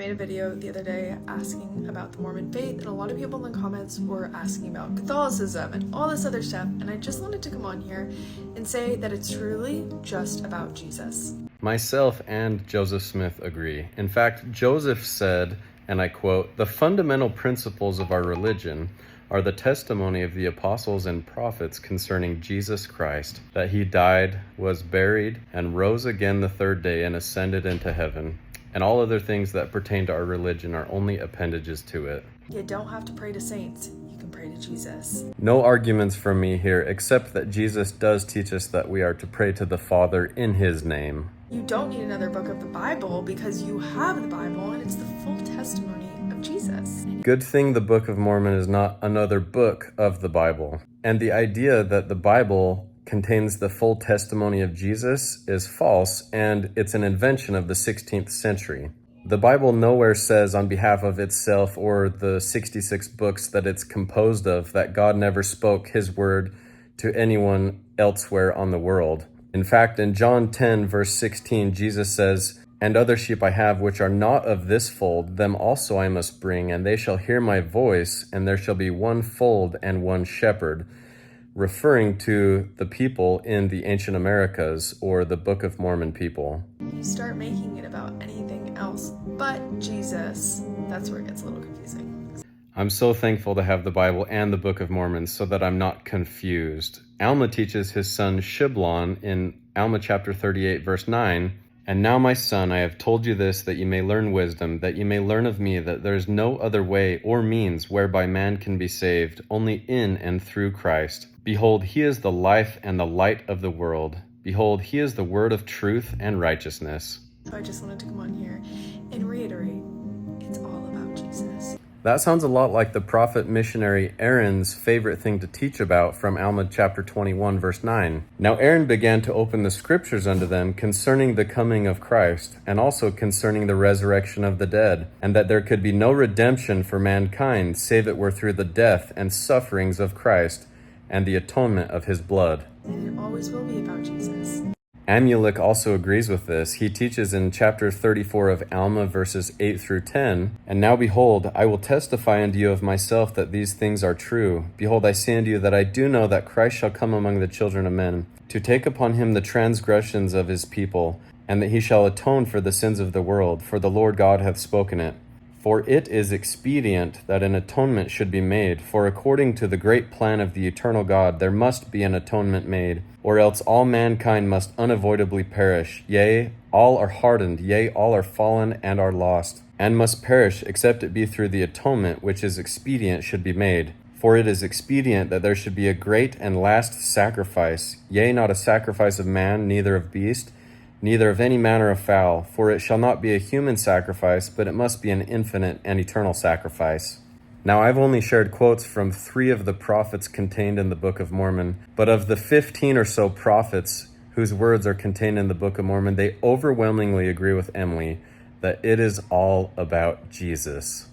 I made a video the other day asking about the Mormon faith, and a lot of people in the comments were asking about Catholicism and all this other stuff, and I just wanted to come on here and say that it's truly just about Jesus. Myself and Joseph Smith agree. In fact, Joseph said, and I quote, "The fundamental principles of our religion are the testimony of the apostles and prophets concerning Jesus Christ, that he died, was buried, and rose again the third day and ascended into heaven. And all other things that pertain to our religion are only appendages to it." You don't have to pray to saints, you can pray to Jesus. No arguments from me here, except that Jesus does teach us that we are to pray to the Father in his name. You don't need another book of the Bible because you have the Bible and it's the full testimony of Jesus. Good thing the Book of Mormon is not another book of the Bible. And the idea that the Bible contains the full testimony of Jesus is false, and it's an invention of the 16th century. The Bible nowhere says on behalf of itself or the 66 books that it's composed of that God never spoke his word to anyone elsewhere on the world. In fact, in John 10, verse 16, Jesus says, "And other sheep I have which are not of this fold, them also I must bring, and they shall hear my voice, and there shall be one fold and one shepherd," referring to the people in the ancient Americas or the Book of Mormon people. You start making it about anything else but Jesus, that's where it gets a little confusing. I'm so thankful to have the Bible and the Book of Mormon so that I'm not confused. Alma teaches his son Shiblon in Alma chapter 38, verse 9, "And now, my son, I have told you this, that you may learn wisdom, that you may learn of me that there is no other way or means whereby man can be saved, only in and through Christ. Behold, he is the life and the light of the world. Behold, he is the word of truth and righteousness." So I just wanted to come on here and reiterate, it's all about Jesus. That sounds a lot like the prophet missionary Aaron's favorite thing to teach about from Alma chapter 21, verse 9. "Now Aaron began to open the scriptures unto them concerning the coming of Christ, and also concerning the resurrection of the dead, and that there could be no redemption for mankind, save it were through the death and sufferings of Christ, and the atonement of his blood." And it always will be about Jesus. Amulek also agrees with this. He teaches in chapter 34 of Alma, verses 8 through 10, "And now behold, I will testify unto you of myself that these things are true. Behold, I say unto you that I do know that Christ shall come among the children of men, to take upon him the transgressions of his people, and that he shall atone for the sins of the world, for the Lord God hath spoken it. For it is expedient that an atonement should be made, for according to the great plan of the eternal God there must be an atonement made, or else all mankind must unavoidably perish. Yea, all are hardened, yea, all are fallen and are lost, and must perish except it be through the atonement which is expedient should be made. For it is expedient that there should be a great and last sacrifice, yea, not a sacrifice of man, neither of beast, neither of any manner of fowl, for it shall not be a human sacrifice, but it must be an infinite and eternal sacrifice." Now, I've only shared quotes from 3 of the prophets contained in the Book of Mormon, but of the 15 or so prophets whose words are contained in the Book of Mormon, they overwhelmingly agree with Emily that it is all about Jesus.